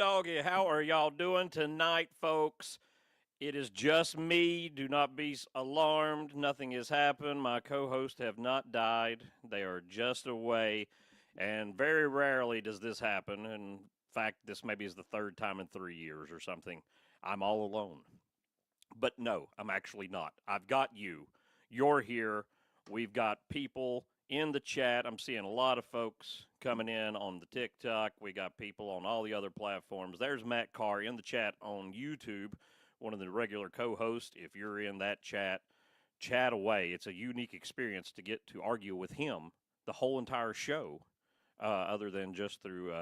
doggy. How are y'all doing tonight, folks? It is just me. Do not be alarmed. Nothing has happened. My co-hosts have not died. They are just away. And very rarely does this happen. In fact, this maybe is the third time in 3 years or something. I'm all alone. But no, I'm actually not. I've got you. You're here. We've got people in the chat. I'm seeing a lot of folks coming in on the TikTok. We got people on all the other platforms. There's Matt Carr in the chat on YouTube, one of the regular co-hosts. If you're in that chat, chat away. It's a unique experience to get to argue with him the whole entire show, other than just through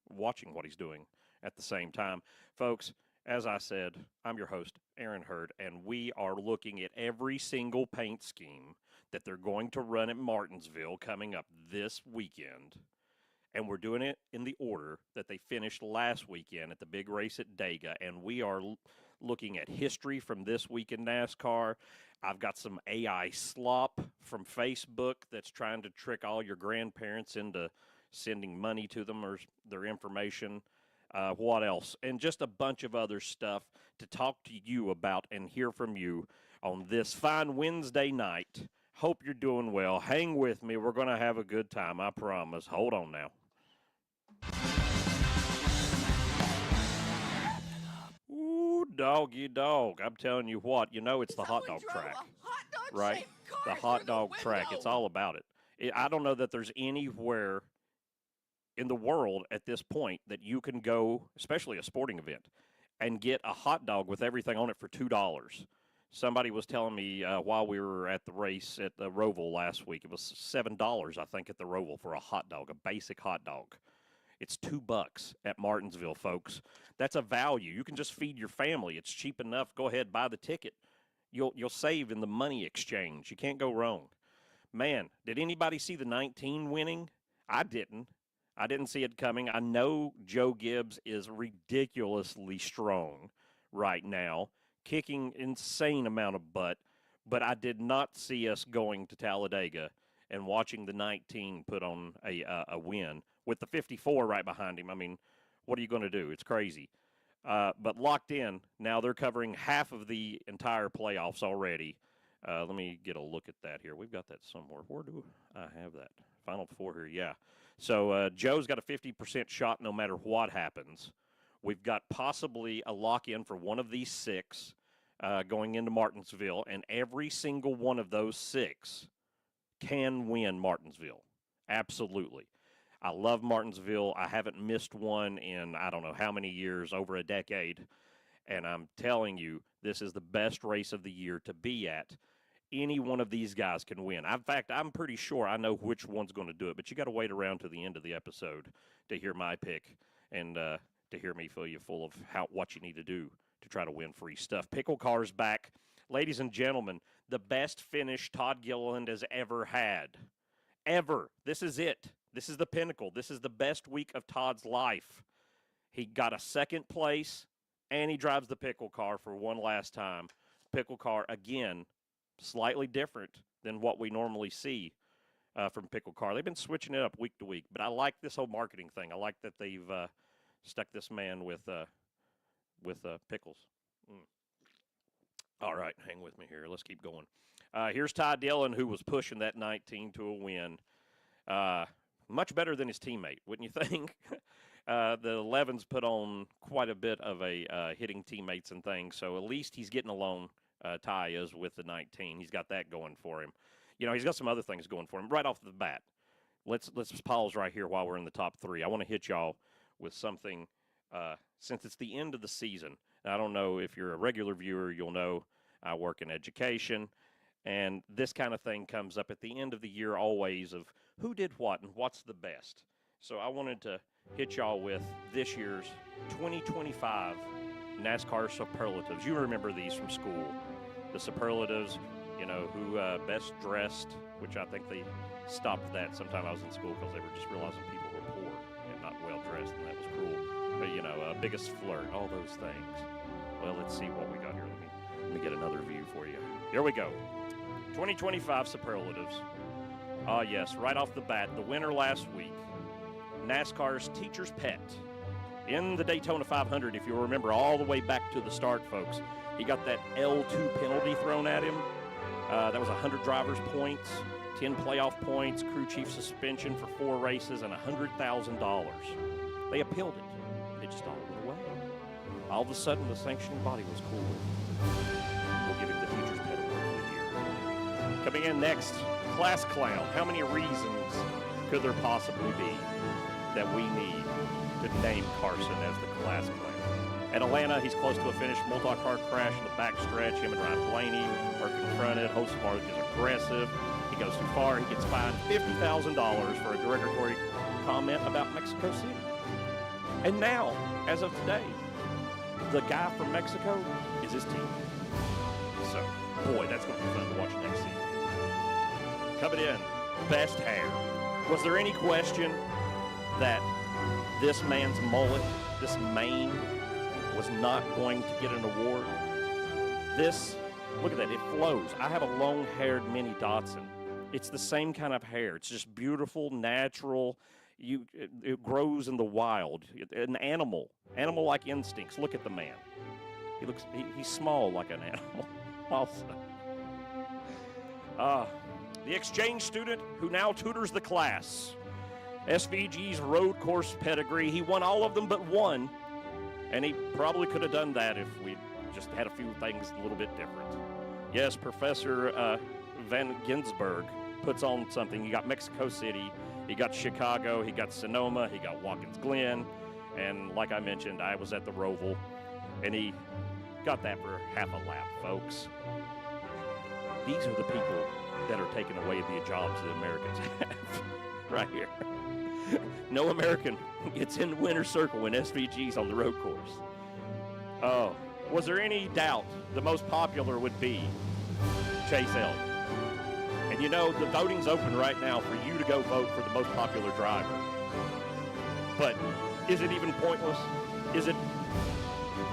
watching what he's doing at the same time. Folks, as I said, I'm your host, Aaron Hurd, and we are looking at every single paint scheme that they're going to run at Martinsville coming up this weekend. And we're doing it in the order that they finished last weekend at the big race at Dega. And we are looking at history from this week in NASCAR. I've got some AI slop from Facebook that's trying to trick all your grandparents into sending money to them or their information. What else? And just a bunch of other stuff to talk to you about and hear from you on this fine Wednesday night. Hope you're doing well. Hang with me. We're going to have a good time, I promise. Hold on now. Ooh, doggy dog. I'm telling you what, you know it's the hot dog track, right? The hot dog track. It's all about it. I don't know that there's anywhere in the world at this point that you can go, especially a sporting event, and get a hot dog with everything on it for $2. Somebody was telling me while we were at the race at the Roval last week, it was $7, I think, at the Roval for a hot dog, a basic hot dog. It's $2 at Martinsville, folks. That's a value. You can just feed your family. It's cheap enough. Go ahead, buy the ticket. You'll save in the money exchange. You can't go wrong. Man, did anybody see the 19 winning? I didn't. I didn't see it coming. I know Joe Gibbs is ridiculously strong right now, kicking insane amount of butt, but I did not see us going to Talladega and watching the 19 put on a win with the 54 right behind him. I mean, what are you going to do? It's crazy. But locked in. Now they're covering half of the entire playoffs already. Let me get a look at that here. We've got that somewhere. Where do I have that? Final four here, yeah. So Joe's got a 50% shot no matter what happens. We've got possibly a lock-in for one of these six going into Martinsville, and every single one of those six can win Martinsville. Absolutely. I love Martinsville. I haven't missed one in I don't know how many years, over a decade. And I'm telling you, this is the best race of the year to be at. Any one of these guys can win. In fact, I'm pretty sure I know which one's going to do it, but you got to wait around to the end of the episode to hear my pick and to hear me fill you full of what you need to do to try to win free stuff. Pickle Car's back. Ladies and gentlemen, the best finish Todd Gilliland has ever had. Ever. This is it. This is the pinnacle. This is the best week of Todd's life. He got a second place, and he drives the Pickle Car for one last time. Pickle Car, again, slightly different than what we normally see from Pickle Car. They've been switching it up week to week, but I like this whole marketing thing. I like that they've stuck this man with pickles. All right, hang with me here. Let's keep going. Here's Ty Dillon, who was pushing that 19 to a win. Much better than his teammate, wouldn't you think? The 11's put on quite a bit of a hitting teammates and things, so at least he's getting along. Ty is with the 19. He's got that going for him. You know, he's got some other things going for him right off the bat. Let's pause right here while we're in the top three. I want to hit y'all with something since it's the end of the season. I don't know if you're a regular viewer, you'll know I work in education, and this kind of thing comes up at the end of the year always of who did what and what's the best. So I wanted to hit y'all with this year's 2025 NASCAR superlatives. You remember these from school. The superlatives, you know, who best dressed, which I think they stopped that sometime I was in school because they were just realizing people were poor and not well dressed, and that was cruel. But, you know, biggest flirt, all those things. Well, let's see what we got here. Let me get another view for you. Here we go. 2025 superlatives. Ah, yes, right off the bat, the winner last week, NASCAR's teacher's pet In the Daytona 500, if you remember all the way back to the start, folks, he got that L2 penalty thrown at him. That was 100 drivers' points, 10 playoff points, crew chief suspension for 4 races, and $100,000. They appealed it. It just all went away. All of a sudden, the sanctioning body was cool with it. We'll give him the Teacher's Pet Award for the year. Coming in next, Class Clown. How many reasons could there possibly be that we need to name Carson as the Class Clown? At Atlanta, he's close to a finished multi-car crash in the backstretch. Him and Ryan Blaney are confronted. Hostmark is aggressive. He goes too far. He gets fined $50,000 for a derogatory comment about Mexico City. And now, as of today, the guy from Mexico is his team. So, boy, that's going to be fun to watch next season. Coming in, best hair. Was there any question that this man's mullet, this mane, was not going to get an award? This, look at that, it flows. I have a long-haired Minnie Dotson. It's the same kind of hair. It's just beautiful, natural. It grows in the wild. An animal-like instincts. Look at the man. He's small like an animal also. The exchange student who now tutors the class. SVG's road course pedigree. He won all of them but one, and he probably could have done that if we just had a few things a little bit different. Yes, Professor Van Ginsberg puts on something. He got Mexico City, he got Chicago, he got Sonoma, he got Watkins Glen, and like I mentioned, I was at the Roval, and he got that for half a lap, folks. These are the people that are taking away the jobs that Americans have right here. No American gets in the winner's circle when SVG's on the road course. Oh, was there any doubt the most popular would be Chase Elliott? And you know, the voting's open right now for you to go vote for the most popular driver. But is it even pointless? Is it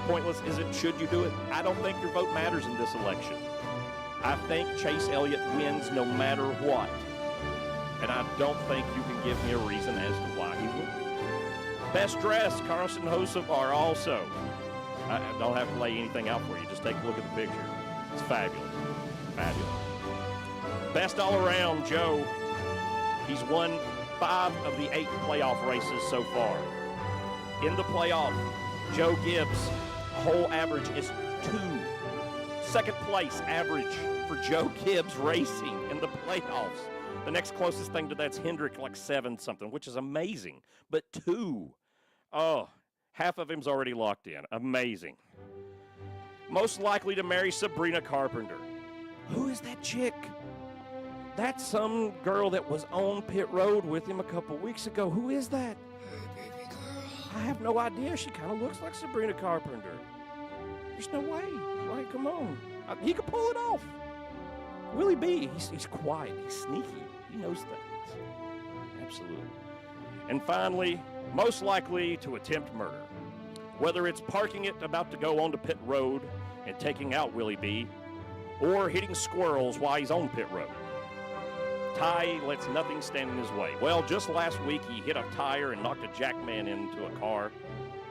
pointless? Should you do it? I don't think your vote matters in this election. I think Chase Elliott wins no matter what. And I don't think you can give me a reason as to why he would. Best dressed, Carson Hocevar also. I don't have to lay anything out for you. Just take a look at the picture. It's fabulous. Fabulous. Best all around, Joe. He's won 5 of the 8 playoff races so far. In the playoff, Joe Gibbs' whole average is 2. Second place average for Joe Gibbs Racing in the playoffs. The next closest thing to that's Hendrick, like 7 something, which is amazing. But 2. Oh, half of him's already locked in. Amazing. Most likely to marry Sabrina Carpenter. Who is that chick? That's some girl that was on pit road with him a couple weeks ago. Who is that? Hey, baby girl. I have no idea. She kind of looks like Sabrina Carpenter. There's no way. Like, come on. He could pull it off. Willie B, he's quiet. He's sneaky. He knows things. Absolutely. And finally, most likely to attempt murder. Whether it's parking it about to go onto pit road and taking out Willie B, or hitting squirrels while he's on pit road. Ty lets nothing stand in his way. Well, just last week he hit a tire and knocked a jackman into a car.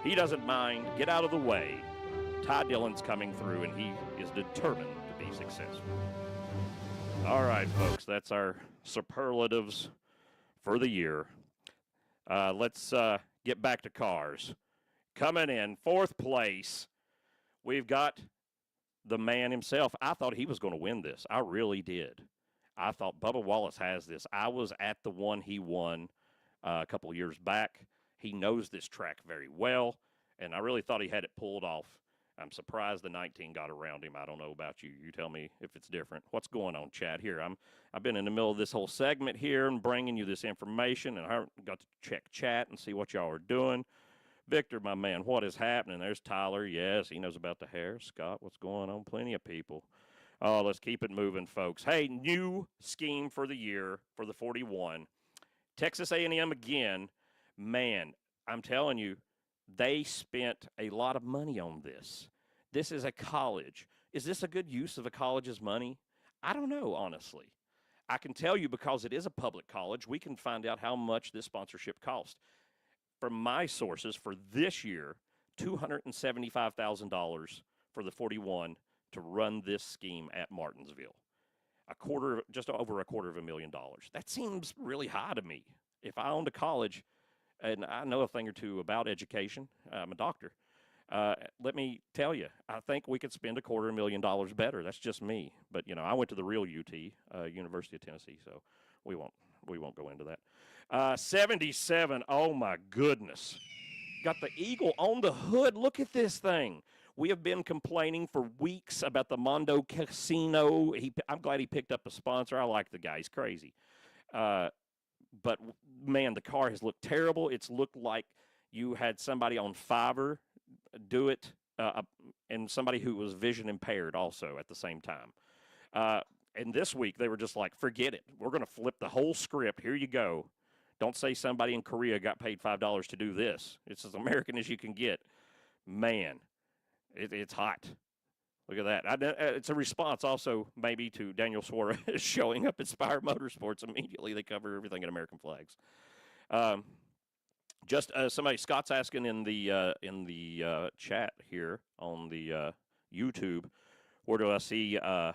He doesn't mind. Get out of the way. Ty Dillon's coming through, and he is determined to be successful. All right, folks, that's our superlatives for the year. Let's get back to cars. Coming in 4th place, we've got the man himself. I thought he was going to win this. I really did. I thought Bubba Wallace has this. I was at the one he won a couple of years back. He knows this track very well, and I really thought he had it pulled off. I'm surprised the 19 got around him. I don't know about you. You tell me if it's different. What's going on, Chad? Here, I've been in the middle of this whole segment here and bringing you this information, and I got to check chat and see what y'all are doing. Victor, my man, what is happening? There's Tyler. Yes, he knows about the hair. Scott, what's going on? Plenty of people. Oh, let's keep it moving, folks. Hey, new scheme for the year for the 41. Texas A&M again. Man, I'm telling you, they spent a lot of money on this. This is a college. Is this a good use of a college's money? I don't know, honestly. I can tell you because it is a public college, we can find out how much this sponsorship cost. from my sources for this year, $275,000 for the 41 to run this scheme at Martinsville. Just over $250,000. That seems really high to me. If I owned a college, and I know a thing or two about education, I'm a doctor. Let me tell you, I think we could spend $250,000 better. That's just me. But I went to the real UT, University of Tennessee, so we won't go into that. 77. Oh my goodness, got the eagle on the hood. Look at this thing. We have been complaining for weeks about the Mondo Casino. I'm glad he picked up a sponsor. I like the guy. He's crazy. But, man, the car has looked terrible. It's looked like you had somebody on Fiverr do it and somebody who was vision impaired also at the same time. And this week they were just like, forget it. We're going to flip the whole script. Here you go. Don't say somebody in Korea got paid $5 to do this. It's as American as you can get. Man. It's hot. Look at that. It's a response also maybe to Daniel Suarez showing up at Spire Motorsports immediately. They cover everything in American flags. Somebody, Scott's asking in the chat here on the YouTube, where do I see the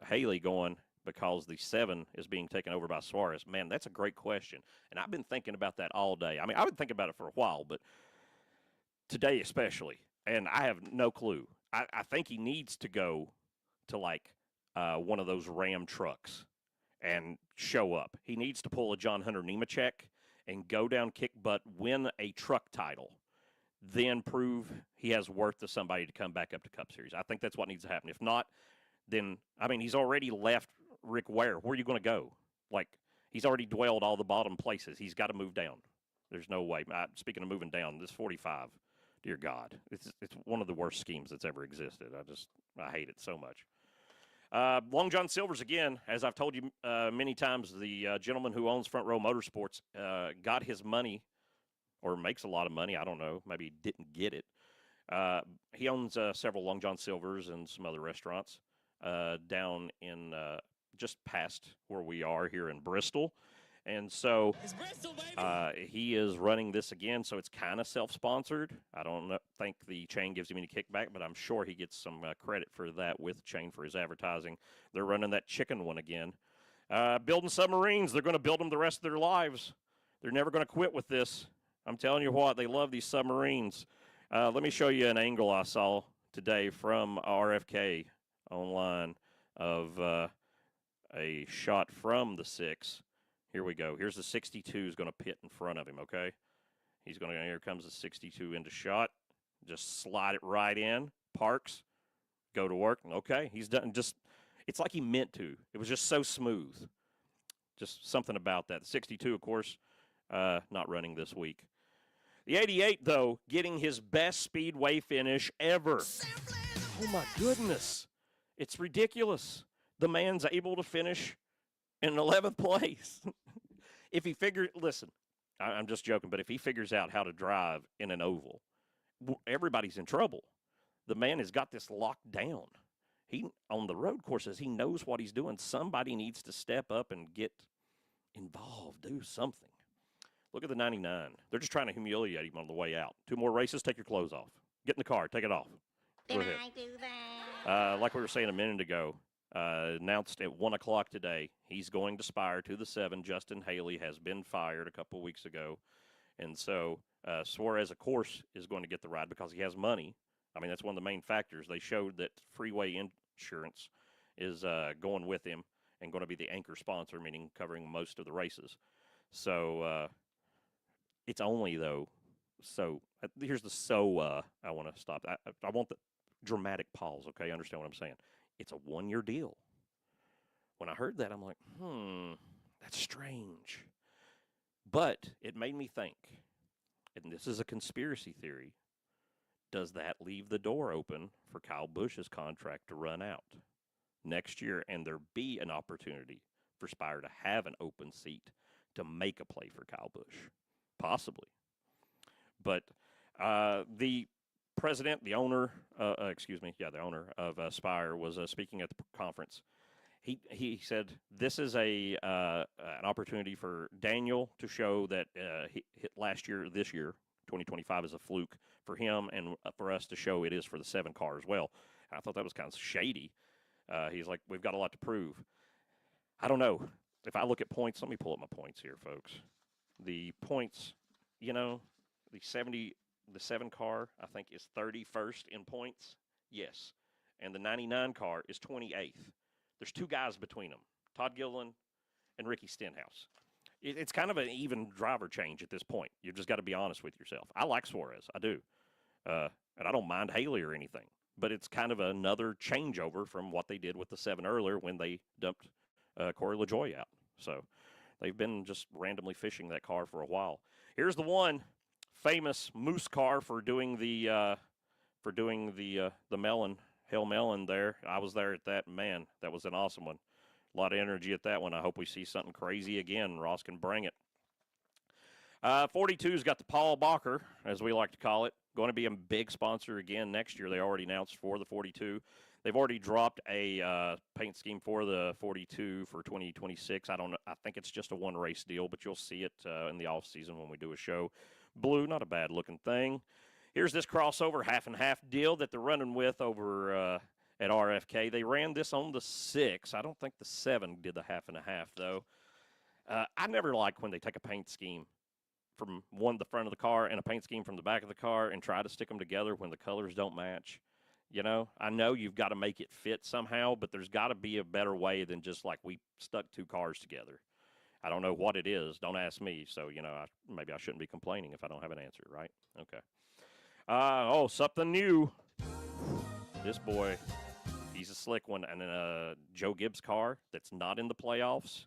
Haley going because the 7 is being taken over by Suarez? Man, that's a great question. And I've been thinking about that all day. I mean, I've been thinking about it for a while, but today especially. And I have no clue. I think he needs to go to like one of those Ram trucks and show up. He needs to pull a John Hunter Nemechek and go down, kick butt, win a truck title, then prove he has worth to somebody to come back up to Cup Series. I think that's what needs to happen. If not, then, I mean, he's already left Rick Ware. Where are you going to go? Like, he's already dwelled all the bottom places. He's got to move down. There's no way. Speaking of moving down, this 45. Dear God, it's one of the worst schemes that's ever existed. I hate it so much. Long John Silver's, again, as I've told you many times, the gentleman who owns Front Row Motorsports got his money, or makes a lot of money. I don't know. Maybe he didn't get it. He owns several Long John Silver's and some other restaurants down in just past where we are here in Bristol. And so he is running this again, so it's kind of self-sponsored. I don't think the chain gives him any kickback, but I'm sure he gets some credit for that with chain for his advertising. They're running that chicken one again. Building submarines. They're going to build them the rest of their lives. They're never going to quit with this. I'm telling you what, they love these submarines. Let me show you an angle I saw today from RFK online of a shot from the 6. Here we go. Here's the 62 is going to pit in front of him, okay? He's going to, here comes the 62 into shot. Just slide it right in, parks, go to work. Okay, he's done. Just, it's like he meant to. It was just so smooth. Just something about that. The 62, of course, not running this week. The 88, though, getting his best speedway finish ever. Oh, my goodness. It's ridiculous. The man's able to finish in 11th place. If he listen, I'm just joking, but if he figures out how to drive in an oval, everybody's in trouble. The man has got this locked down. On the road courses, he knows what he's doing. Somebody needs to step up and get involved, do something. Look at the 99. They're just trying to humiliate him on the way out. 2 more races, take your clothes off. Get in the car, take it off. Go ahead. I do that? Like we were saying a minute ago, announced at 1 o'clock today, he's going to Spire to the 7. Justin Haley has been fired a couple of weeks ago. And so Suarez, of course, is going to get the ride because he has money. I mean, that's one of the main factors. They showed that freeway insurance is going with him and going to be the anchor sponsor, meaning covering most of the races. So it's only, though, so here's the I want to stop. I want the dramatic pause, okay? Understand what I'm saying? It's a 1-year deal. When I heard that, I'm like, that's strange. But it made me think, and this is a conspiracy theory, does that leave the door open for Kyle Busch's contract to run out next year and there be an opportunity for Spire to have an open seat to make a play for Kyle Busch? Possibly. But the president, the owner, the owner of Spire was speaking at the conference, he said this is an opportunity for Daniel to show that he hit last year, this year, 2025 is a fluke for him, and for us to show it is for the 7 car as well. And I thought that was kind of shady. He's like, we've got a lot to prove. I don't know. If I look at points, let me pull up my points here, folks. The points, the 7 car, I think, is 31st in points. Yes. And the 99 car is 28th. There's 2 guys between them, Todd Gilliland and Ricky Stenhouse. It's kind of an even driver change at this point. You've just got to be honest with yourself. I like Suarez. I do. And I don't mind Haley or anything. But it's kind of another changeover from what they did with the 7 earlier when they dumped Corey LaJoie out. So they've been just randomly fishing that car for a while. Here's the one famous Moose car for doing the melon, Hell Melon there. I was there at that. Man, that was an awesome one. A lot of energy at that one. I hope we see something crazy again. Ross can bring it. 42's got the Paul Bacher, as we like to call it. Going to be a big sponsor again next year. They already announced for the 42. They've already dropped a paint scheme for the 42 for 2026. I don't know. I think it's just a one-race deal, but you'll see it in the off-season when we do a show. Blue, not a bad-looking thing. Here's this crossover half-and-half deal that they're running with over at RFK. They ran this on the 6. I don't think the 7 did the half-and-half, though. I never like when they take a paint scheme from the front of the car and a paint scheme from the back of the car and try to stick them together when the colors don't match. I know you've got to make it fit somehow, but there's got to be a better way than just like we stuck 2 cars together. I don't know what it is. Don't ask me. So, maybe I shouldn't be complaining if I don't have an answer, right? Okay. Something new. This boy, he's a slick one. And then Joe Gibbs' car that's not in the playoffs.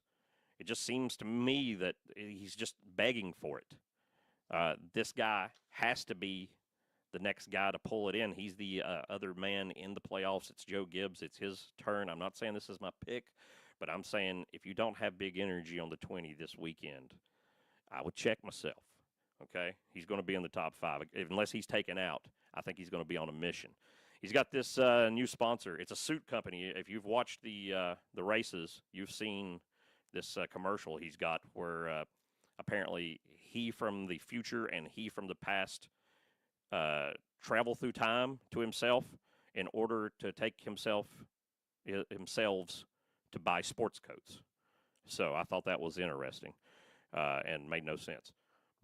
It just seems to me that he's just begging for it. This guy has to be the next guy to pull it in. He's the other man in the playoffs. It's Joe Gibbs. It's his turn. I'm not saying this is my pick, but I'm saying if you don't have big energy on the 20 this weekend, I would check myself, okay? He's going to be in the top 5. Unless he's taken out, I think he's going to be on a mission. He's got this new sponsor. It's a suit company. If you've watched the races, you've seen this commercial he's got where apparently he from the future and he from the past travel through time to himself in order to take themselves to buy sports coats. So I thought that was interesting and made no sense.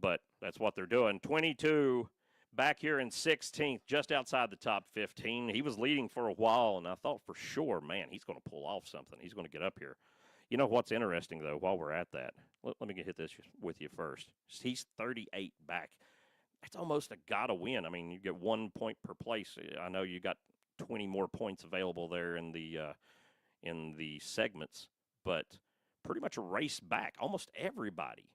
But that's what they're doing. 22 back here in 16th, just outside the top 15. He was leading for a while, and I thought for sure, man, he's going to pull off something. He's going to get up here. You know what's interesting, though, while we're at that? Let me hit this with you first. He's 38 back. That's almost a gotta win. I mean, you get 1 point per place. I know you got 20 more points available there in the segments, but pretty much a race back. Almost everybody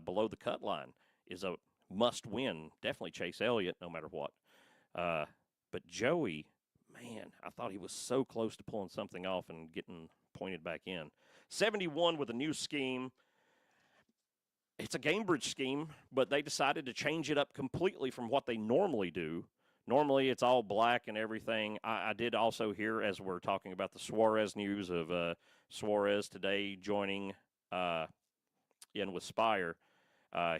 below the cut line is a must-win. Definitely Chase Elliott, no matter what. But Joey, man, I thought he was so close to pulling something off and getting pointed back in. 71 with a new scheme. It's a Gamebridge scheme, but they decided to change it up completely from what they normally do. Normally, it's all black and everything. I did also hear, as we're talking about the Suarez news of Suarez today joining in with Spire,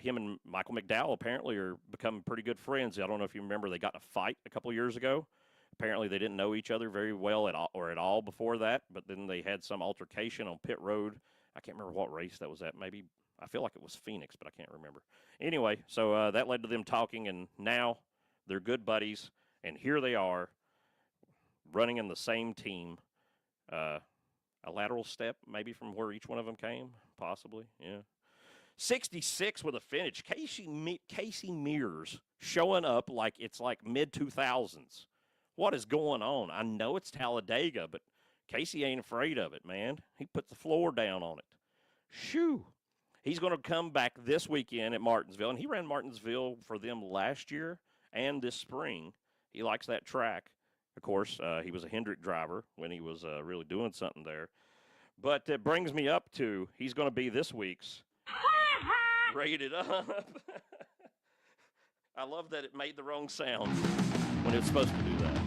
him and Michael McDowell apparently are becoming pretty good friends. I don't know if you remember, they got in a fight a couple of years ago. Apparently, they didn't know each other very well at all before that, but then they had some altercation on pit road. I can't remember what race that was at. Maybe, I feel like it was Phoenix, but I can't remember. Anyway, so that led to them talking, and now they're good buddies, and here they are running in the same team. A lateral step maybe from where each one of them came, possibly, yeah. 66 with a finish. Casey Mears showing up like it's like mid-2000s. What is going on? I know it's Talladega, but Casey ain't afraid of it, man. He put the floor down on it. Shoo. He's going to come back this weekend at Martinsville, and he ran Martinsville for them last year and this spring. He likes that track. Of course, he was a Hendrick driver when he was really doing something there. But it brings me up to he's going to be this week's Rated Up. I love that it made the wrong sound when it was supposed to do that.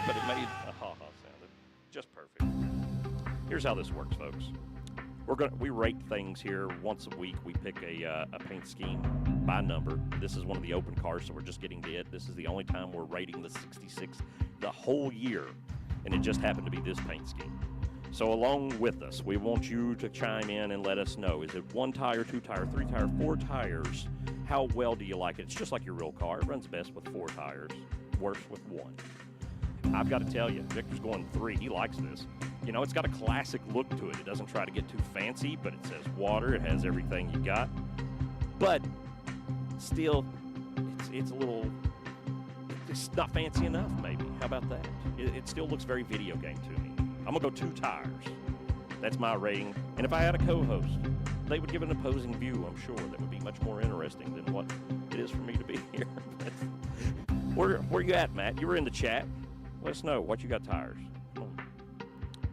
But it made a ha-ha sound. Just perfect. Here's how this works, folks. We rate things here once a week. We pick a paint scheme by number. This is one of the open cars, so we're just getting to it. This is the only time we're rating the 66 the whole year, and it just happened to be this paint scheme. So along with us, we want you to chime in and let us know. Is it 1 tire, 2 tire, 3 tire, 4 tires? How well do you like it? It's just like your real car. It runs best with 4 tires, worse with 1. I've got to tell you, Victor's going 3. He likes this. You know, it's got a classic look to it. It doesn't try to get too fancy, but it says water. It has everything you got. But still, it's a little, it's not fancy enough, maybe. How about that? It still looks very video game to me. I'm going to go 2 tires. That's my rating. And if I had a co-host, they would give an opposing view, I'm sure. That would be much more interesting than what it is for me to be here. Where you at, Matt? You were in the chat. Let us know what you got tires.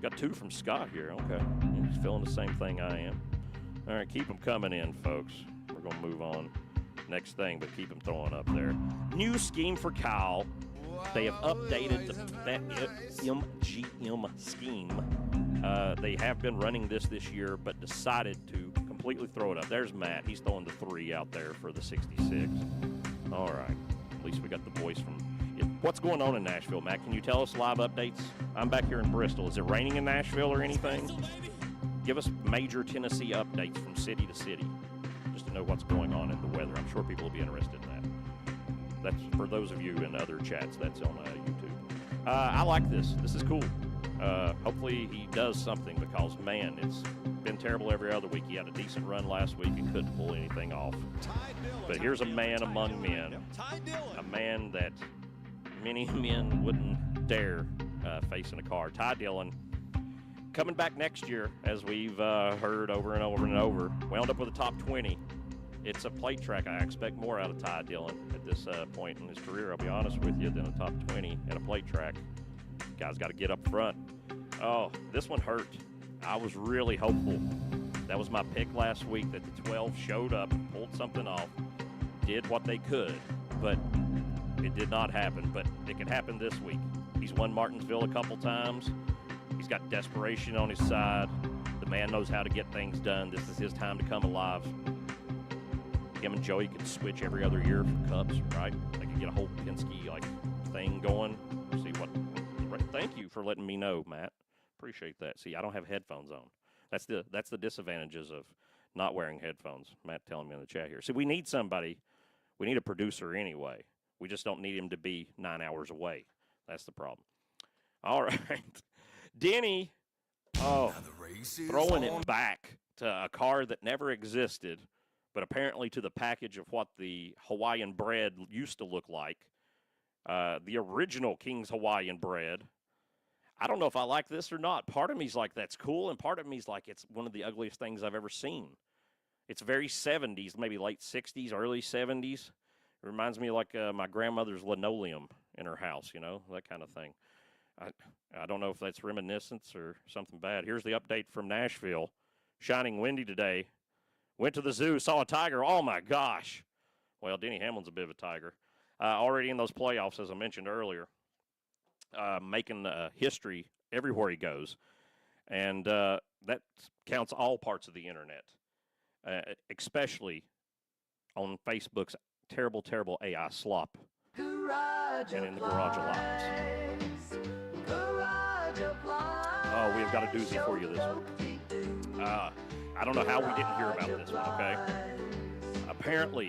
Got 2 from Scott here. Okay. He's feeling the same thing I am. All right, keep them coming in, folks. We're going to move on. Next thing, but keep them throwing up there. New scheme for Kyle. They have updated that MGM scheme. They have been running this year, but decided to completely throw it up. There's Matt. He's throwing the 3 out there for the 66. All right. At least we got the voice from... What's going on in Nashville, Matt? Can you tell us live updates? I'm back here in Bristol. Is it raining in Nashville or anything? Give us major Tennessee updates from city to city, just to know what's going on in the weather. I'm sure people will be interested in that. That's for those of you in other chats. That's on YouTube. I like this. This is cool. Hopefully he does something because, man, it's been terrible every other week. He had a decent run last week and couldn't pull anything off. But here's a man among men, a man that many men wouldn't dare face in a car. Ty Dillon coming back next year, as we've heard over and over and over. Wound up with a top 20. It's a plate track. I expect more out of Ty Dillon at this point in his career, I'll be honest with you, than a top 20 at a plate track. Guy's got to get up front. Oh, this one hurt. I was really hopeful. That was my pick last week, that the 12 showed up, pulled something off, did what they could, but it did not happen. But it could happen this week. He's won Martinsville a couple times. He's got desperation on his side. The man knows how to get things done. This is his time to come alive. Him and Joey could switch every other year for Cups, right? They could get a whole Penske thing going. See what? Thank you for letting me know, Matt. Appreciate that. See, I don't have headphones on. That's the disadvantages of not wearing headphones. Matt telling me in the chat here. See, we need somebody. We need a producer anyway. We just don't need him to be 9 hours away. That's the problem. All right. Denny, throwing it back to a car that never existed, but apparently to the package of what the Hawaiian bread used to look like. The original King's Hawaiian bread. I don't know if I like this or not. Part of me's like, that's cool, and part of me's like, it's one of the ugliest things I've ever seen. It's very 70s, maybe late 60s, early 70s. It reminds me of like my grandmother's linoleum in her house, you know, that kind of thing. I don't know if that's reminiscence or something bad. Here's the update from Nashville. Shining windy today. Went to the zoo, saw a tiger. Oh, my gosh. Well, Denny Hamlin's a bit of a tiger. Already in those playoffs, as I mentioned earlier, making history everywhere he goes. And that counts all parts of the internet, especially on Facebook's terrible, terrible AI slop. And in the Garage Alliance. Oh, we've got a doozy for you this week. I don't know how we didn't hear about this one, okay? Apparently,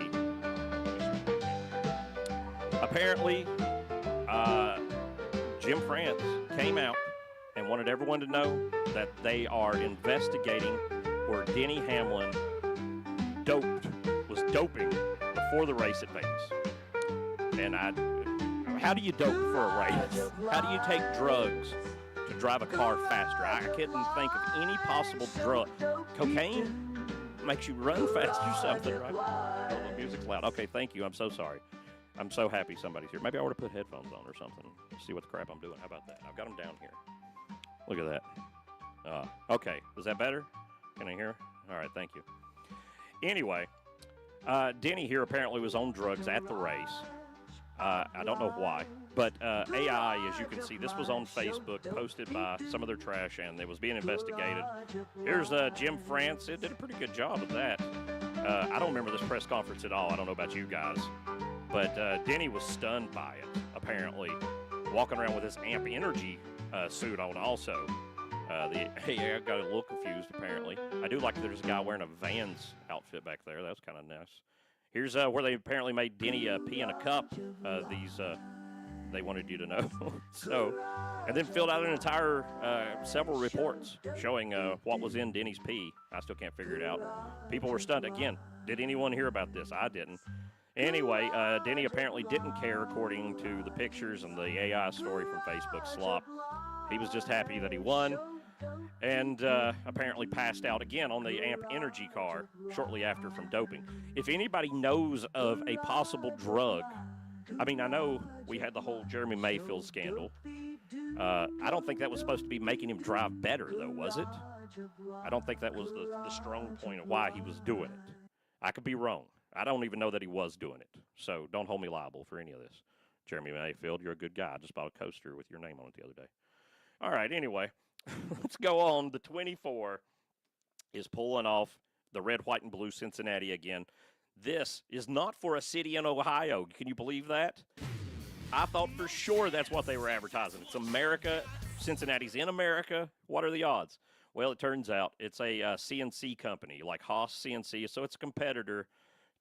Jim France came out and wanted everyone to know that they are investigating where Denny Hamlin was doping before the race at Vegas. And how do you dope for a race? How do you take drugs to drive a car faster? I couldn't think of any possible drug. Cocaine makes you run faster or something, right? Oh, the music's loud. Okay, thank you. I'm so sorry. I'm so happy somebody's here. Maybe I ought to put headphones on or something. See what the crap I'm doing. How about that? I've got them down here. Look at that. Okay. Is that better? Can I hear? All right. Thank you. Anyway, Denny here apparently was on drugs at the race. I don't know why. But AI, as you can see, this was on Facebook, posted by some of their trash, and it was being investigated. Here's Jim France. It did a pretty good job of that. I don't remember this press conference at all. I don't know about you guys. But Denny was stunned by it, apparently. Walking around with his AMP Energy suit on also. I got a little confused, apparently. I do like that there's a guy wearing a Vans outfit back there. That's kind of nice. Here's where they apparently made Denny pee in a cup. They wanted you to know. And then filled out an entire several reports showing what was in Denny's pee. I still can't figure it out. People were stunned. Again, did anyone hear about this? I didn't. Anyway, Denny apparently didn't care, according to the pictures and the AI story from Facebook Slop. He was just happy that he won, and apparently passed out again on the AMP Energy car shortly after from doping. If anybody knows of a possible drug, I mean, I know we had the whole Jeremy Mayfield scandal. I don't think that was supposed to be making him drive better, though, was it? I don't think that was the strong point of why he was doing it. I could be wrong. I don't even know that he was doing it, so don't hold me liable for any of this. Jeremy Mayfield, you're a good guy. I just bought a coaster with your name on it the other day. All right, anyway, let's go on. The 24 is pulling off the red, white, and blue Cincinnati again. This is not for a city in Ohio. Can you believe that? I thought for sure that's what they were advertising. It's America. Cincinnati's in America. What are the odds? Well, it turns out it's a CNC company, like Haas CNC, so it's a competitor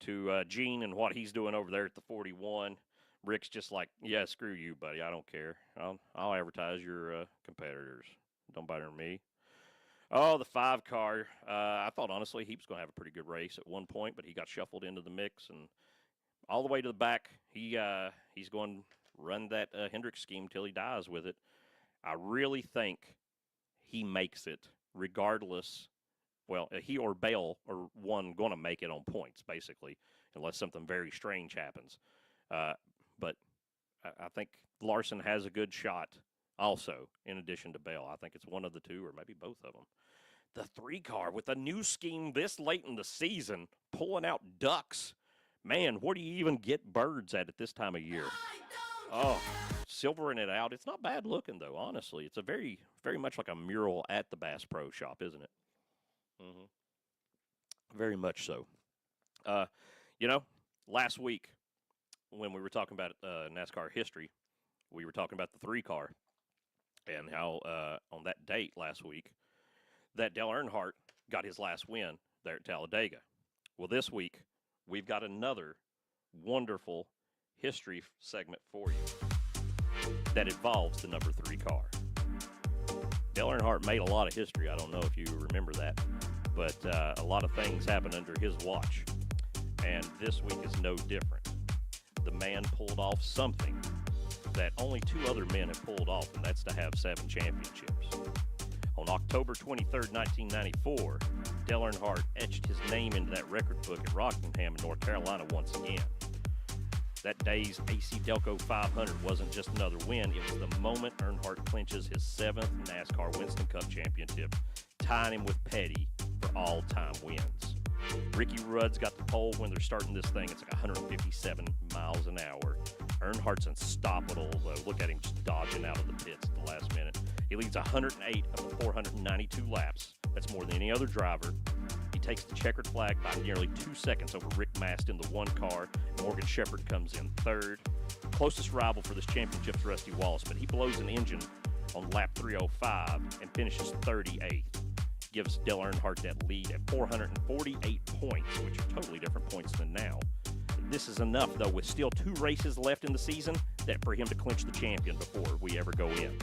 to Gene and what he's doing over there at the 41. Rick's just like, yeah, screw you, buddy. I don't care. I'll advertise your competitors. Don't bother me. Oh, the 5 car. I thought, honestly, he was going to have a pretty good race at one point, but he got shuffled into the mix. And all the way to the back, he's going to run that Hendrick scheme till he dies with it. I really think he makes it regardless. Well, he or Bale are one going to make it on points, basically, unless something very strange happens. But I think Larson has a good shot also, in addition to Bale. I think it's one of the two or maybe both of them. The 3 car with a new scheme this late in the season, pulling out ducks. Man, where do you even get birds at this time of year? Oh, silvering it out. It's not bad looking, though, honestly. It's a very, very much like a mural at the Bass Pro Shop, isn't it? Mm-hmm. Very much so. Last week when we were talking about NASCAR history, we were talking about the 3 car and how on that date last week that Dale Earnhardt got his last win there at Talladega. Well, this week we've got another wonderful history segment for you that involves the number 3 car. Dale Earnhardt made a lot of history. I don't know if you remember that, but a lot of things happened under his watch, and this week is no different. The man pulled off something that only 2 other men have pulled off, and that's to have 7 championships. On October 23rd, 1994, Dale Earnhardt etched his name into that record book at Rockingham in North Carolina once again. That day's AC Delco 500 wasn't just another win. It was the moment Earnhardt clinches his 7th NASCAR Winston Cup championship, tying him with Petty for all-time wins. Ricky Rudd's got the pole when they're starting this thing. It's like 157 miles an hour. Earnhardt's unstoppable, though. Look at him just dodging out of the pits at the last minute. He leads 108 of the 492 laps. That's more than any other driver. He takes the checkered flag by nearly 2 seconds over Rick Mast in the 1 car. Morgan Shepherd comes in 3rd. Closest rival for this championship is Rusty Wallace, but he blows an engine on lap 305 and finishes 38th. Gives Dale Earnhardt that lead at 448 points, which are totally different points than now. This is enough, though, with still 2 races left in the season, that for him to clinch the champion before we ever go in.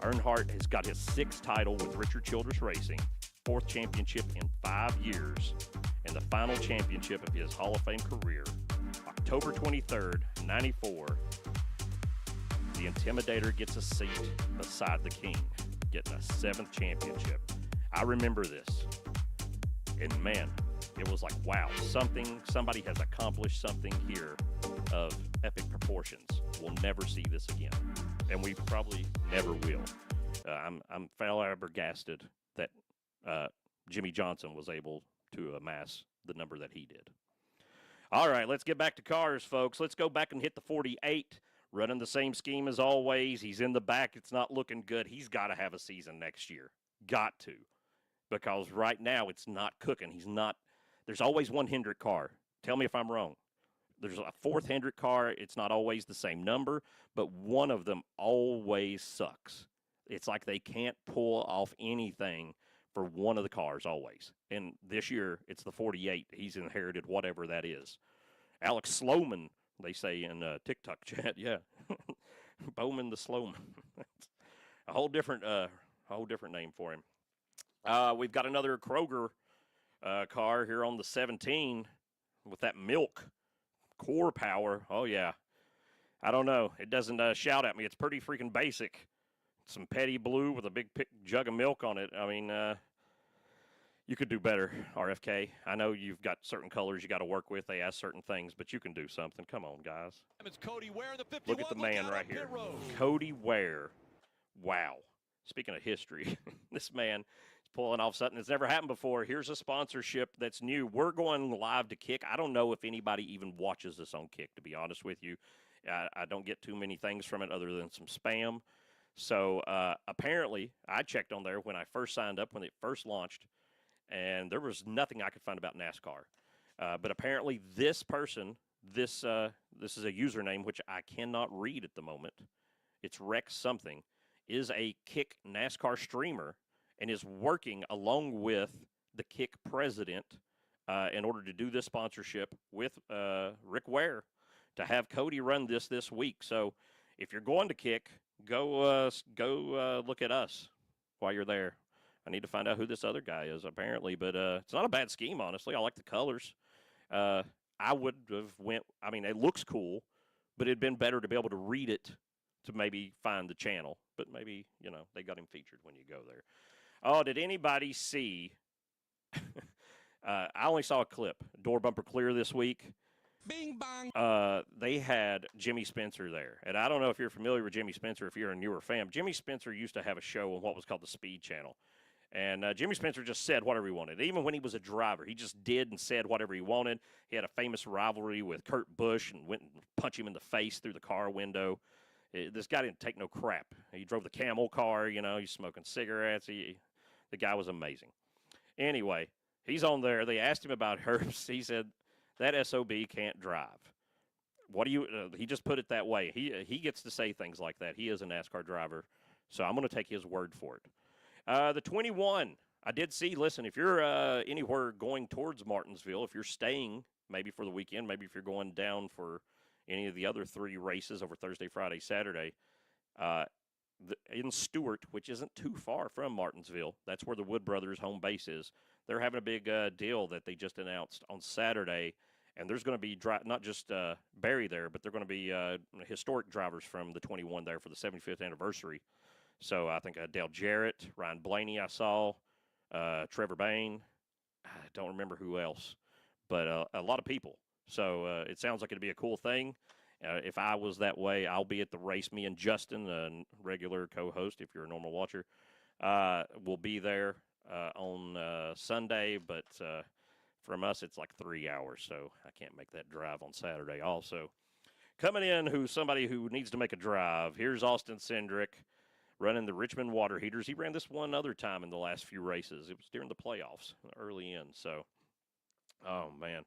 Earnhardt has got his 6th title with Richard Childress Racing, 4th championship in 5 years, and the final championship of his Hall of Fame career. October 23rd, 94, the Intimidator gets a seat beside the King, getting a 7th championship. I remember this, and man, it was like, wow, somebody has accomplished something here of epic proportions. We'll never see this again, and we probably never will. I'm flabbergasted that Jimmy Johnson was able to amass the number that he did. All right, let's get back to cars, folks. Let's go back and hit the 48. Running the same scheme as always. He's in the back. It's not looking good. He's got to have a season next year. Got to. Because right now it's not cooking. He's not. There's always one Hendrick car. Tell me if I'm wrong. There's a fourth Hendrick car. It's not always the same number, but one of them always sucks. It's like they can't pull off anything for one of the cars always. And this year, it's the 48. He's inherited whatever that is. Alex Slowman, they say in TikTok chat, yeah. Bowman the Slowman. a whole different name for him. We've got another Kroger car here on the 17 with that milk core power. Oh, yeah. I don't know. It doesn't shout at me. It's pretty freaking basic. Some petty blue with a big jug of milk on it. I mean, you could do better, RFK. I know you've got certain colors you got to work with. They ask certain things, but you can do something. Come on, guys. It's Cody Ware, the 51. Look at the man right here. Cody Ware. Wow. Speaking of history, this man is pulling off something that's never happened before. Here's a sponsorship that's new. We're going live to Kick. I don't know if anybody even watches this on Kick, to be honest with you. I don't get too many things from it other than some spam. So apparently, I checked on there when I first signed up, when it first launched, and there was nothing I could find about NASCAR. But apparently this person, this is a username which I cannot read at the moment. It's Rex something, is a Kick NASCAR streamer and is working along with the Kick president in order to do this sponsorship with Rick Ware to have Cody run this week. So if you're going to Kick, go look at us while you're there. I need to find out who this other guy is, apparently, but it's not a bad scheme, honestly. I like the colors. I would have went. I mean, it looks cool, but it'd been better to be able to read it to maybe find the channel. But maybe they got him featured when you go there. Oh, did anybody see? I only saw a clip. Door bumper clear this week. Bing bong. They had Jimmy Spencer there. And I don't know if you're familiar with Jimmy Spencer, if you're a newer fan. Jimmy Spencer used to have a show on what was called the Speed Channel. And Jimmy Spencer just said whatever he wanted. Even when he was a driver, he just did and said whatever he wanted. He had a famous rivalry with Kurt Busch and went and punched him in the face through the car window. This guy didn't take no crap. He drove the camel car, he's smoking cigarettes. The guy was amazing. Anyway, he's on there. They asked him about Herbst. He said, that SOB can't drive. What do you? He just put it that way. He gets to say things like that. He is a NASCAR driver, so I'm going to take his word for it. The 21, I did see. Listen, if you're anywhere going towards Martinsville, if you're staying maybe for the weekend, maybe if you're going down for any of the other 3 races over Thursday, Friday, Saturday, in Stewart, which isn't too far from Martinsville, that's where the Wood Brothers home base is. They're having a big deal that they just announced on Saturday. And there's going to be not just Barry there, but they're going to be historic drivers from the 21 there for the 75th anniversary. So I think Dale Jarrett, Ryan Blaney I saw, Trevor Bain. I don't remember who else, but a lot of people. So it sounds like it'd be a cool thing. If I was that way, I'll be at the race. Me and Justin, a regular co-host, if you're a normal watcher, will be there on Sunday, but from us, it's like 3 hours, so I can't make that drive on Saturday also. Coming in, somebody who needs to make a drive. Here's Austin Cindric running the Richmond Water Heaters. He ran this one other time in the last few races. It was during the playoffs, early in, so, oh, man.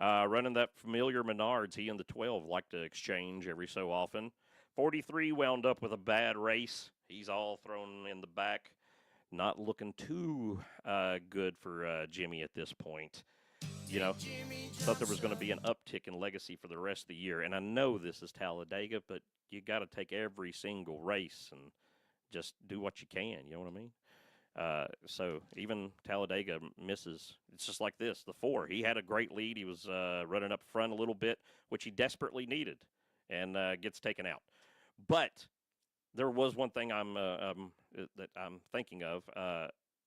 Running that familiar Menards, he and the 12 like to exchange every so often. 43 wound up with a bad race. He's all thrown in the back. Not looking too good for Jimmy at this point. Thought there was going to be an uptick in legacy for the rest of the year. And I know this is Talladega, but you got to take every single race and just do what you can. You know what I mean? So even Talladega misses. It's just like this. The 4, he had a great lead. He was running up front a little bit, which he desperately needed, and gets taken out. But there was one thing that I'm thinking of.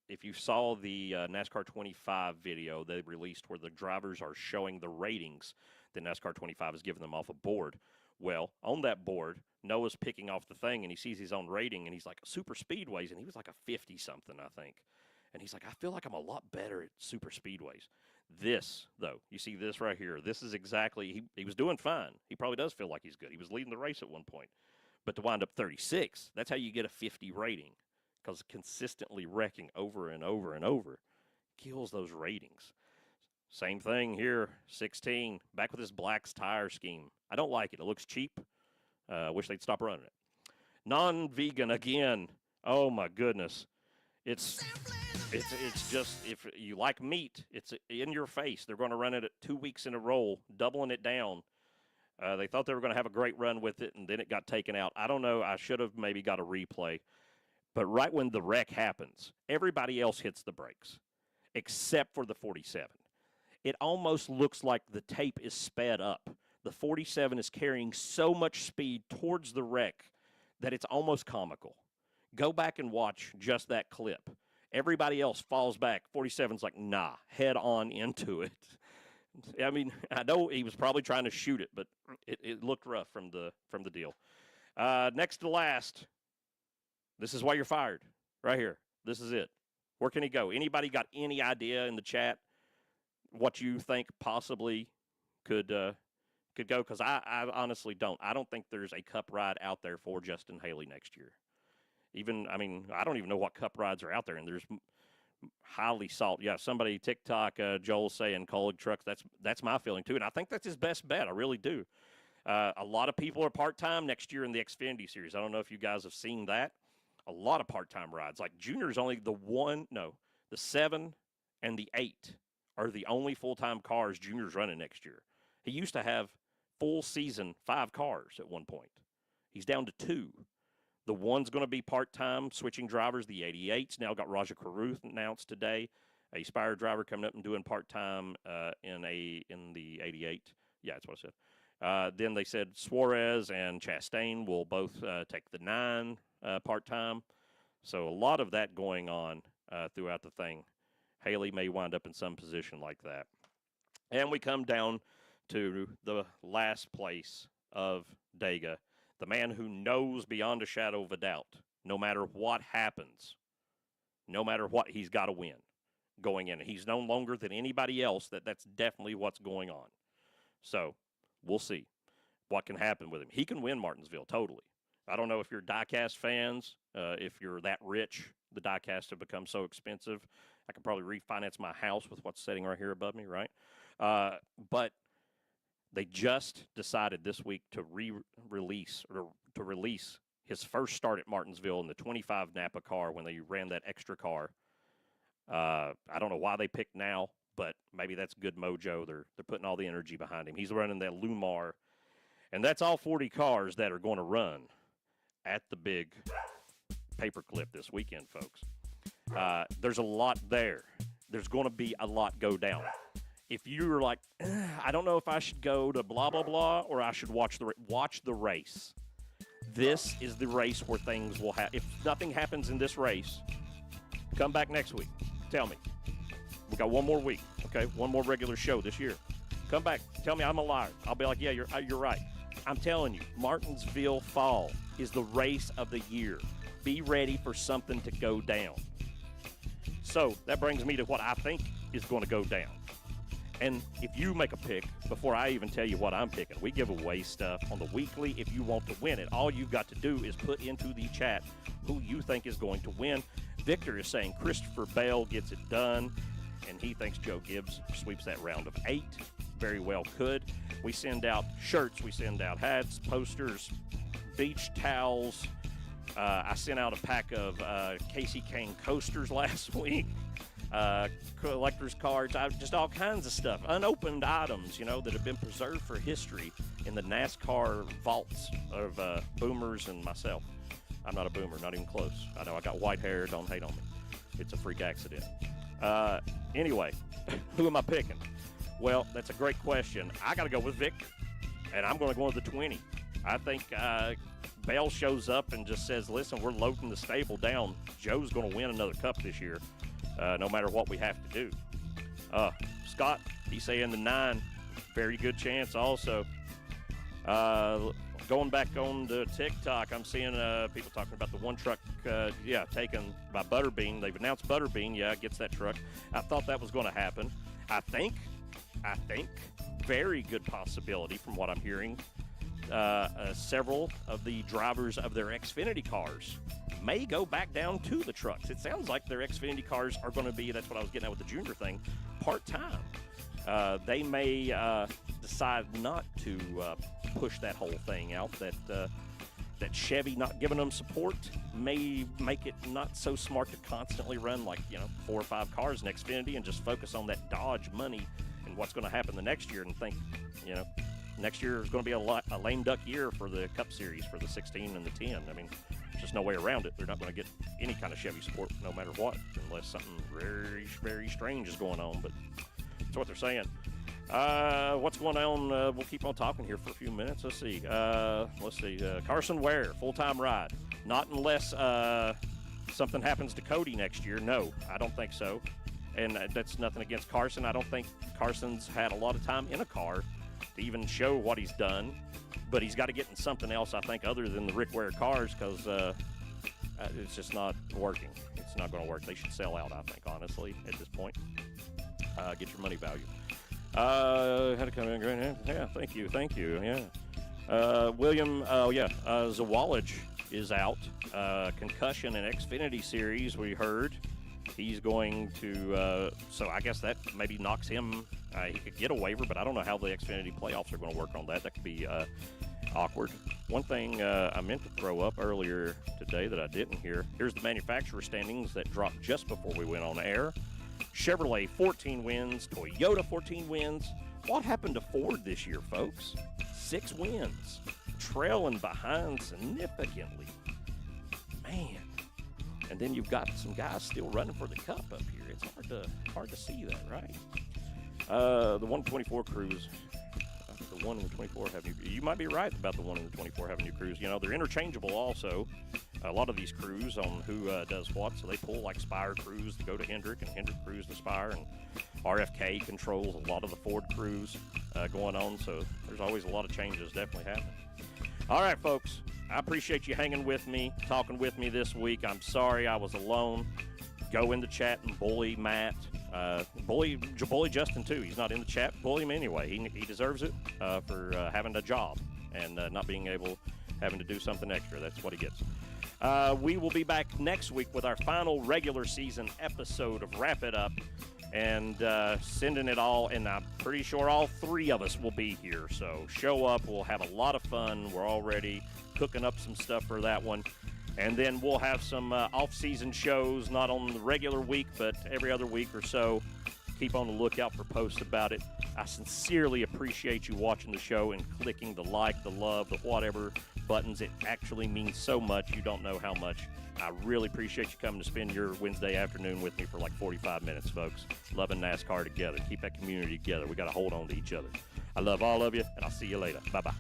If you saw the NASCAR 25 video they released where the drivers are showing the ratings that NASCAR 25 is giving them off a board, well, on that board, Noah's picking off the thing, and he sees his own rating, and he's like, super speedways, and he was like a 50-something, I think. And he's like, I feel like I'm a lot better at super speedways. This, though, you see this right here. This is exactly, he was doing fine. He probably does feel like he's good. He was leading the race at one point. But to wind up 36, that's how you get a 50 rating, because consistently wrecking over and over and over kills those ratings. Same thing here, 16, back with this Black's tire scheme. I don't like it. It looks cheap. I wish they'd stop running it. Non-vegan again. Oh, my goodness. It's just, if you like meat, it's in your face. They're going to run it 2 weeks in a row, doubling it down. They thought they were going to have a great run with it, and then it got taken out. I don't know. I should have maybe got a replay. But right when the wreck happens, everybody else hits the brakes, except for the 47. It almost looks like the tape is sped up. The 47 is carrying so much speed towards the wreck that it's almost comical. Go back and watch just that clip. Everybody else falls back. 47's like, nah, head on into it. I mean, I know he was probably trying to shoot it, but it looked rough from the deal. Next to last, this is why you're fired, right here. This is it. Where can he go? Anybody got any idea in the chat what you think possibly could go? Because I honestly don't. I don't think there's a cup ride out there for Justin Haley next year. I don't even know what cup rides are out there, and there's highly sought. Yeah, somebody, TikTok, Joel saying Colleague Trucks. That's my feeling, too, and I think that's his best bet. I really do. A lot of people are part-time next year in the Xfinity Series. I don't know if you guys have seen that. A lot of part-time rides. Like Junior's only the 7 and the 8 are the only full-time cars Junior's running next year. He used to have full season 5 cars at one point. He's down to 2. The one's going to be part-time, switching drivers. The 88's now got Raja Carruth announced today, a Spire driver coming up and doing part-time in the 88. Yeah, that's what I said. Then they said Suarez and Chastain will both take the 9 part-time. So a lot of that going on throughout the thing. Haley may wind up in some position like that. And we come down to the last place of Dega. The man who knows beyond a shadow of a doubt, no matter what happens, no matter what, he's got to win going in. He's known longer than anybody else that's definitely what's going on. So we'll see what can happen with him. He can win Martinsville, totally. I don't know if you're diecast fans, if you're that rich, the diecast have become so expensive. I could probably refinance my house with what's sitting right here above me, right? But they just decided this week to release his first start at Martinsville in the 25 Napa car when they ran that extra car. I don't know why they picked now, but maybe that's good mojo. They're putting all the energy behind him. He's running that Lumar, and that's all 40 cars that are going to run at the big paperclip this weekend, folks. There's a lot there. There's going to be a lot go down. If you're like, I don't know if I should go to blah, blah, blah, or I should watch the race. This is the race where things will happen. If nothing happens in this race, come back next week. Tell me. We got one more week, okay? One more regular show this year. Come back. Tell me I'm a liar. I'll be like, yeah, you're right. I'm telling you, Martinsville Fall is the race of the year. Be ready for something to go down. So that brings me to what I think is going to go down. And if you make a pick, before I even tell you what I'm picking, we give away stuff on the weekly. If you want to win it, all you've got to do is put into the chat who you think is going to win. Victor is saying Christopher Bell gets it done, and he thinks Joe Gibbs sweeps that round of 8. Very well could. We send out shirts, we send out hats, posters, beach towels. I sent out a pack of Casey Kane coasters last week. Collector's cards, just all kinds of stuff, unopened items, that have been preserved for history in the NASCAR vaults of boomers and myself. I'm not a boomer, not even close. I know I got white hair, don't hate on me. It's a freak accident. Anyway, who am I picking? Well, that's a great question. I got to go with Victor, and I'm going to go with the 20. I think Bell shows up and just says, listen, we're loading the stable down. Joe's going to win another cup this year. No matter what we have to do. Scott, he's saying the 9. Very good chance also. Going back on the TikTok, I'm seeing people talking about the one truck, taken by Butterbean. They've announced Butterbean, gets that truck. I thought that was going to happen. I think, very good possibility from what I'm hearing. Several of the drivers of their Xfinity cars may go back down to the trucks. It sounds like their Xfinity cars are going to be, that's what I was getting at with the junior thing, part-time. They may decide not to push that whole thing out, that Chevy not giving them support may make it not so smart to constantly run 4 or 5 cars in Xfinity and just focus on that Dodge money and what's going to happen the next year and think, next year is going to be a lame duck year for the Cup Series for the 16 and the 10. I mean, there's just no way around it. They're not going to get any kind of Chevy support no matter what, unless something very, very strange is going on. But that's what they're saying. What's going on? We'll keep on talking here for a few minutes. Let's see. Carson Ware, full-time ride. Not unless something happens to Cody next year. No, I don't think so. And that's nothing against Carson. I don't think Carson's had a lot of time in a car to even show what he's done. But he's got to get in something else, I think, other than the Rick Ware cars, because it's just not working. It's not going to work. They should sell out, I think, honestly, at this point. Get your money value. Had to come in. Yeah, thank you. Yeah. William, Zawalaj is out. Concussion in Xfinity Series, we heard. He's going to, so I guess that maybe knocks him. He could get a waiver, but I don't know how the Xfinity playoffs are going to work on that. That could be awkward. One thing I meant to throw up earlier today that I didn't hear. Here's the manufacturer standings that dropped just before we went on air. Chevrolet, 14 wins. Toyota, 14 wins. What happened to Ford this year, folks? 6 wins. Trailing behind significantly. Man. And then you've got some guys still running for the Cup up here. It's hard to see that, right? The 124 crews. The 1 and the 24 have new. You might be right about the 1 and the 24 having new crews. They're interchangeable also. A lot of these crews on who does what. So they pull like Spire crews to go to Hendrick and Hendrick crews to Spire. And RFK controls a lot of the Ford crews going on. So there's always a lot of changes definitely happening. All right, folks. I appreciate you hanging with me, talking with me this week. I'm sorry I was alone. Go in the chat and bully Matt. Bully Justin, too. He's not in the chat. Bully him anyway. He deserves it for having a job and not being having to do something extra. That's what he gets. We will be back next week with our final regular season episode of Wrap It Up and sending it all. And I'm pretty sure all 3 of us will be here. So show up. We'll have a lot of fun. We're already cooking up some stuff for that one. And then we'll have some off-season shows, not on the regular week, but every other week or so. Keep on the lookout for posts about it. I sincerely appreciate you watching the show and clicking the like, the love, the whatever buttons. It actually means so much. You don't know how much. I really appreciate you coming to spend your Wednesday afternoon with me for like 45 minutes, folks. Loving NASCAR together. Keep that community together. We got to hold on to each other. I love all of you, and I'll see you later. Bye-bye.